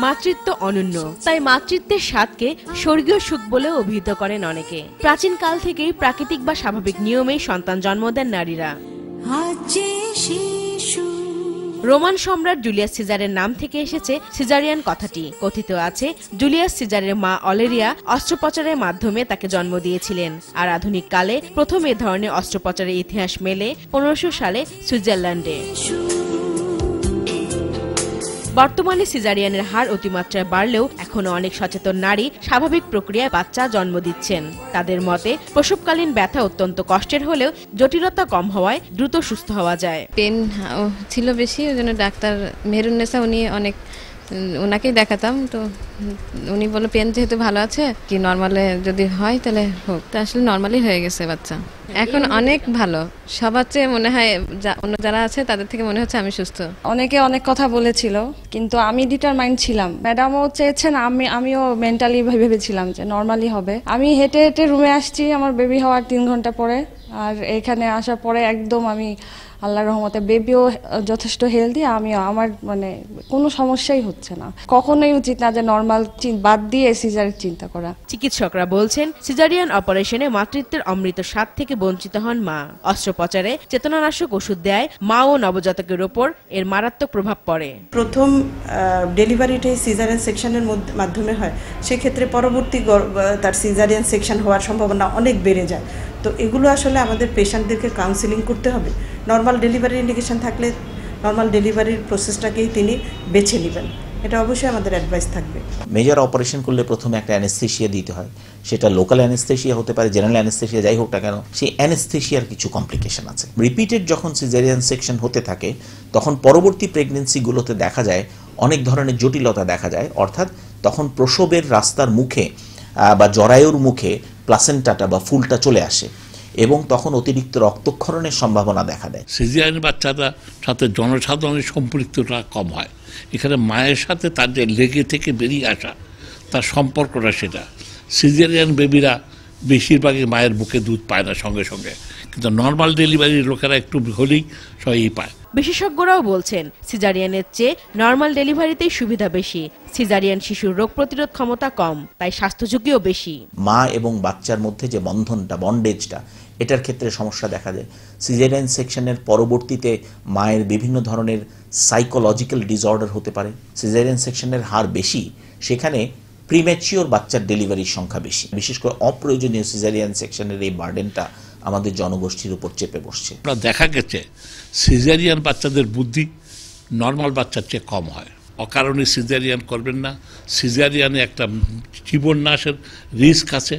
মাতৃত্ব অনন্য, তাই মাতৃত্বের স্বাদকে স্বর্গীয় সুখ বলে অভিহিত করেন অনেকে। প্রাচীন কাল থেকেই প্রাকৃতিক বা স্বাভাবিক নিয়মেই সন্তান জন্ম দেন নারীরা। রোমান সম্রাট জুলিয়াস সিজারের নাম থেকে এসেছে সিজারিয়ান কথাটি। কথিত আছে জুলিয়াস সিজারের মা অলেরিয়া অস্ত্রোপচারের মাধ্যমে তাকে জন্ম দিয়েছিলেন। আর আধুনিক কালে প্রথম এ ধরনের অস্ত্রোপচারের ইতিহাস মেলে 1500 সালে সুইজারল্যান্ডে। বর্তমানে সিজারিয়ানের হার অতিমাত্রায় বাড়লেও এখনো অনেক সচেতন নারী স্বাভাবিক প্রক্রিয়ায় বাচ্চা জন্ম দিচ্ছেন। তাদের মতে প্রসবকালীন ব্যথা অত্যন্ত কষ্টের হলেও জটিলতা কম হওয়ায় দ্রুত সুস্থ হওয়া যায়। পেন ছিল বেশি, ওই জন্য ডাক্তার মেহরুন্নেসা উনি ওনাকেই দেখাতাম, তো উনি বলল পেন যেহেতু ভালো আছে কি নর্মালে যদি হয় তাহলে হোক। তো আসলে নর্মালি হয়ে গেছে বাচ্চা, এখন অনেক ভালো। সবার চেয়ে মনে হয় অন্য যারা আছে তাদের থেকে মনে হচ্ছে আমি সুস্থ। অনেকে অনেক কথা বলেছিল, কিন্তু আমি ডিটারমাইন্ড ছিলাম। ম্যাডামও চেয়েছেন, আমিও মেন্টালি ভেবেছিলাম যে নর্মালি হবে। আমি হেঁটে হেঁটে রুমে আসছি আমার বেবি হওয়ার 3 ঘন্টা পরে, আর এখানে আসার পরে একদম আমি আল্লাহর রহমতে বেবিও যথেষ্ট হেলদি, আমার মানে কোনো সমস্যাই হচ্ছে না। কখনোই উচিত না যে নর্মাল বাদ দিয়ে সিজারের চিন্তা করা। চিকিৎসকরা বলছেন সিজারিয়ান অপারেশনে মাতৃত্বের অমৃত স্বাদ থেকে বঞ্চিত হন মা। অস্ত্রোপচারে চেতনানাশক ওষুধ দেয় মা ও নবজাতকের ওপর এর মারাত্মক প্রভাব পড়ে। প্রথম ডেলিভারিটাই সিজারিয়ান সেকশনের মাধ্যমে হয়, সেক্ষেত্রে পরবর্তী তার সিজারিয়ান সেকশন হওয়ার সম্ভাবনা অনেক বেড়ে যায়। তো এগুলো আসলে আমাদের পেশেন্টদেরকে কাউন্সিলিং করতে হবে। নর্মাল ডেলিভারির ইন্ডিকেশন থাকলে নর্মাল ডেলিভারির প্রসেসটাকেই তিনি বেছে নেবেন, এটা অবশ্যই আমাদের অ্যাডভাইস থাকবে। মেজর অপারেশন করলে প্রথমে একটা অ্যানেস্থেশিয়া দিতে হয়, সেটা লোকাল অ্যানেস্থেশিয়া হতে পারে, জেনারেল অ্যানেস্থেশিয়া, যাই হোক না কেন সেই অ্যানেস্থেশিয়ার কিছু কমপ্লিকেশন আছে। রিপিটেড যখন সিজারিয়ান সেকশন হতে থাকে তখন পরবর্তী প্রেগনেন্সিগুলোতে দেখা যায় অনেক ধরনের জটিলতা দেখা যায়, অর্থাৎ তখন প্রসবের রাস্তার মুখে বা জরায়ুর মুখে প্লাসেন্টাটা বা ফুলটা চলে আসে এবং তখন অতিরিক্ত রক্তক্ষরণের সম্ভাবনা দেখা দেয়। সিজারিয়ান বাচ্চারা সাথে জনসাধারণের সম্পৃক্ততা কম হয়। এখানে মায়ের সাথে তার যে লেগে থেকে বেরিয়ে আসা তার সম্পর্কটা, সেটা সিজারিয়ান বেবিরা বেশিরভাগই মায়ের বুকে দুধ পায় না সঙ্গে সঙ্গে, কিন্তু নর্মাল ডেলিভারির লোকেরা একটু হলেই সবই পায়। বিশেষজ্ঞরাও বলছেন সিজারিয়ানের চেয়ে নর্মাল ডেলিভারিতেই সুবিধা বেশি। সিজারিয়ান শিশুর রোগ প্রতিরোধ ক্ষমতা কম, তাই স্বাস্থ্য ঝুঁকিও বেশি। মা এবং বাচ্চার মধ্যে যে বন্ডেজটা, এটার ক্ষেত্রে সমস্যা দেখা যায়। সিজারিয়ান সেকশনের পরবর্তীতে মায়ের বিভিন্ন ধরনের সাইকোলজিক্যাল ডিসঅর্ডার হতে পারে। সিজারিয়ান সেকশনের হার বেশি, সেখানে প্রিম্যাচিওর বাচ্চার ডেলিভারির সংখ্যা বেশি। বিশেষ করে অপ্রয়োজনীয় সিজারিয়ান সেকশনের এই বার্ডেনটা আমাদের জনগোষ্ঠীর উপর চেপে বসছে। দেখা গেছে সিজারিয়ান বাচ্চাদের বুদ্ধি নর্মাল বাচ্চার চেয়ে কম হয়। অকারণে সিজারিয়ান করবেন না, সিজারিয়ানে একটা জীবন নাশের রিস্ক আছে,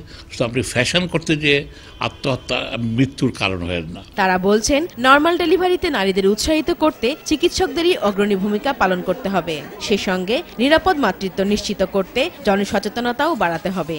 আপনি ফ্যাশন করতে যেয়ে আত্মহত্যা মৃত্যুর কারণ হয় না। তারা বলছেন নর্মাল ডেলিভারিতে নারীদের উৎসাহিত করতে চিকিৎসকদেরই অগ্রণী ভূমিকা পালন করতে হবে। সে সঙ্গে নিরাপদ মাতৃত্ব নিশ্চিত করতে জনসচেতনতাও বাড়াতে হবে।